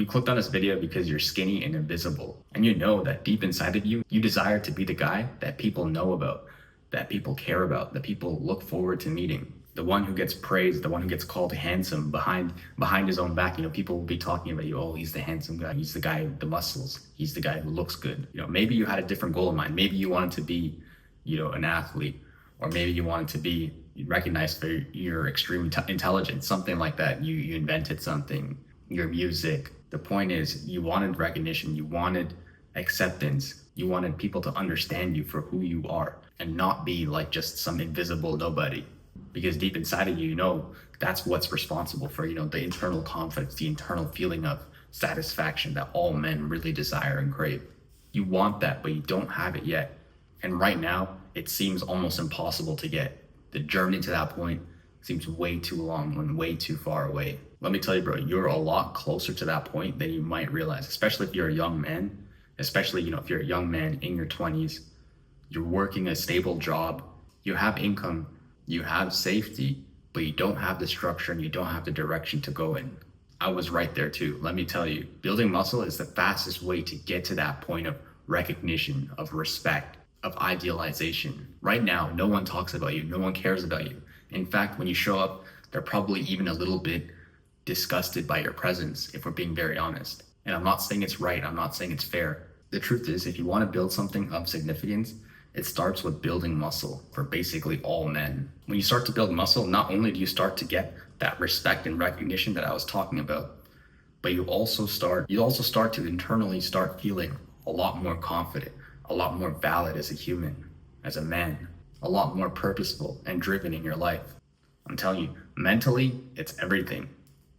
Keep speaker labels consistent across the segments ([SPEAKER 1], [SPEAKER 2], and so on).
[SPEAKER 1] You clicked on this video because you're skinny and invisible, and you know that deep inside of you, you desire to be the guy that people know about, that people care about, that people look forward to meeting. The one who gets praised, the one who gets called handsome behind his own back. People will be talking about you. Oh, he's the handsome guy. He's the guy with the muscles. He's the guy who looks good. Maybe you had a different goal in mind. Maybe you wanted to be, an athlete, or maybe you wanted to be recognized for your extreme intelligence, something like that. You invented something, your music. The point is, you wanted recognition, you wanted acceptance, you wanted people to understand you for who you are and not be like just some invisible nobody. Because deep inside of you, that's what's responsible for, the internal confidence, the internal feeling of satisfaction that all men really desire and crave. You want that, but you don't have it yet. And right now, it seems almost impossible to get. The journey to that point seems way too long and way too far away. Let me tell you, bro, you're a lot closer to that point than you might realize, especially if you're a young man, especially, if you're a young man in your 20s, you're working a stable job, you have income, you have safety, but you don't have the structure and you don't have the direction to go in. I was right there too. Let me tell you, building muscle is the fastest way to get to that point of recognition, of respect, of idealization. Right now, no one talks about you. No one cares about you. In fact, when you show up, they're probably even a little bit disgusted by your presence, if we're being very honest. And I'm not saying it's right. I'm not saying it's fair. The truth is, if you want to build something of significance, it starts with building muscle for basically all men. When you start to build muscle, not only do you start to get that respect and recognition that I was talking about, but you also start to internally start feeling a lot more confident, a lot more valid as a human, as a man, a lot more purposeful and driven in your life. I'm telling you, mentally, it's everything.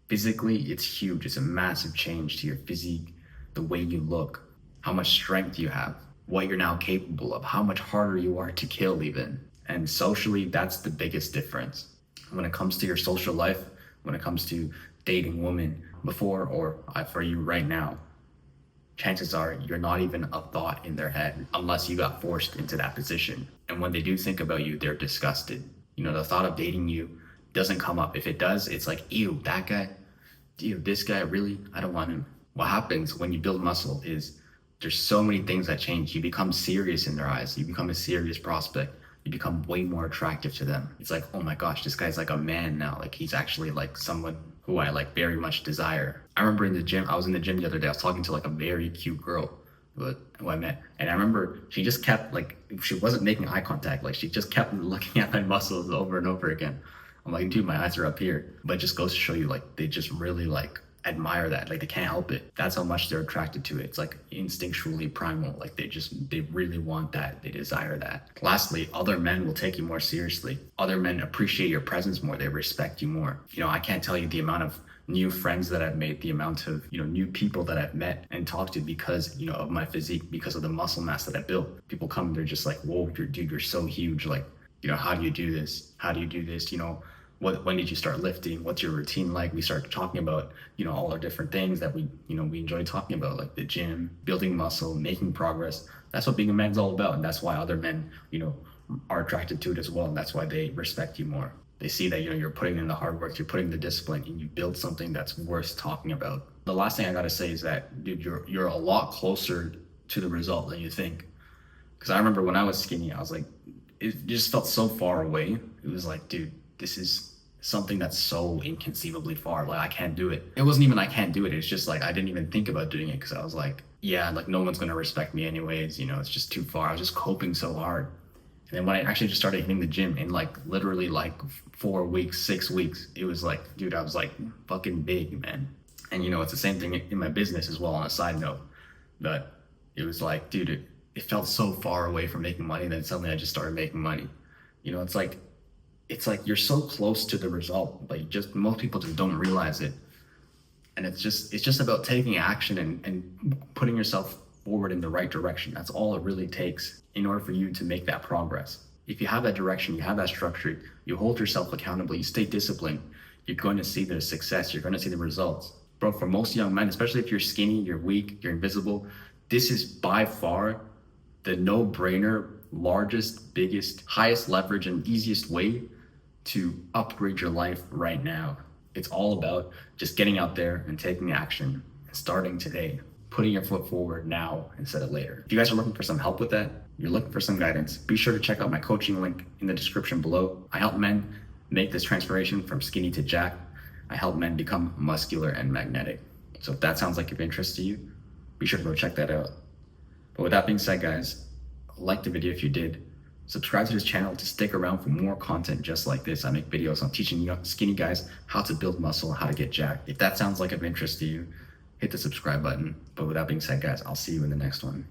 [SPEAKER 1] Physically, it's huge. It's a massive change to your physique, the way you look, how much strength you have, what you're now capable of, how much harder you are to kill even. And socially, that's the biggest difference. When it comes to your social life, when it comes to dating women before or for you right now, chances are you're not even a thought in their head unless you got forced into that position. And when they do think about you, they're disgusted. The thought of dating you doesn't come up. If it does, it's like, ew, that guy, ew, this guy, really? I don't want him. What happens when you build muscle is there's so many things that change. You become serious in their eyes. You become a serious prospect. You become way more attractive to them. It's like, oh my gosh, this guy's like a man now. Like he's actually like someone who I like very much desire. I remember in the gym, I was in the gym the other day, I was talking to like a very cute girl who I met. And I remember she just kept she wasn't making eye contact. Like she just kept looking at my muscles over and over again. I'm like, dude, my eyes are up here. But it just goes to show you, they just really admire that. They can't help it. That's how much they're attracted to it. It's instinctually primal. They really want that. They desire that. Lastly, other men will take you more seriously. Other men appreciate your presence more. They respect you more. I can't tell you the amount of new friends that I've made, the amount of, new people that I've met and talked to because, of my physique, because of the muscle mass that I built. People come, they're just like, whoa, dude, you're so huge. How do you do this? How do you do this? When did you start lifting? What's your routine like? We start talking about, all our different things that we enjoy talking about, like the gym, building muscle, making progress. That's what being a man's all about. And that's why other men, are attracted to it as well. And that's why they respect you more. They see that, you're putting in the hard work, you're putting the discipline, and you build something that's worth talking about. The last thing I gotta say is that, dude, you're a lot closer to the result than you think. Because I remember when I was skinny, I was like, it just felt so far away. It was like, dude, this is something that's so inconceivably far. I can't do it. It wasn't even I can't do it. It's just I didn't even think about doing it because I was like, yeah, no one's gonna respect me anyways. It's just too far. I was just coping so hard. And then when I actually just started hitting the gym in literally 4 weeks, 6 weeks, it was dude, I was fucking big, man. And it's the same thing in my business as well on a side note. But it was dude, it felt so far away from making money. Then suddenly I just started making money. It's like you're so close to the result, but most people just don't realize it. And it's just about taking action and putting yourself forward in the right direction. That's all it really takes in order for you to make that progress. If you have that direction, you have that structure, you hold yourself accountable, you stay disciplined, you're going to see the success, you're going to see the results. Bro, for most young men, especially if you're skinny, you're weak, you're invisible, this is by far the no-brainer, largest, biggest, highest leverage and easiest way to upgrade your life right now. It's all about just getting out there and taking action starting today, putting your foot forward now instead of later. If you guys are looking for some help with that, you're looking for some guidance, be sure to check out my coaching link in the description below. I help men make this transformation from skinny to jacked. I help men become muscular and magnetic. So if that sounds like of interest to you, be sure to go check that out. But with that being said, guys, like the video if you did. Subscribe to this channel to stick around for more content just like this. I make videos on teaching skinny guys how to build muscle, how to get jacked. If that sounds like of interest to you, hit the subscribe button. But with that being said, guys, I'll see you in the next one.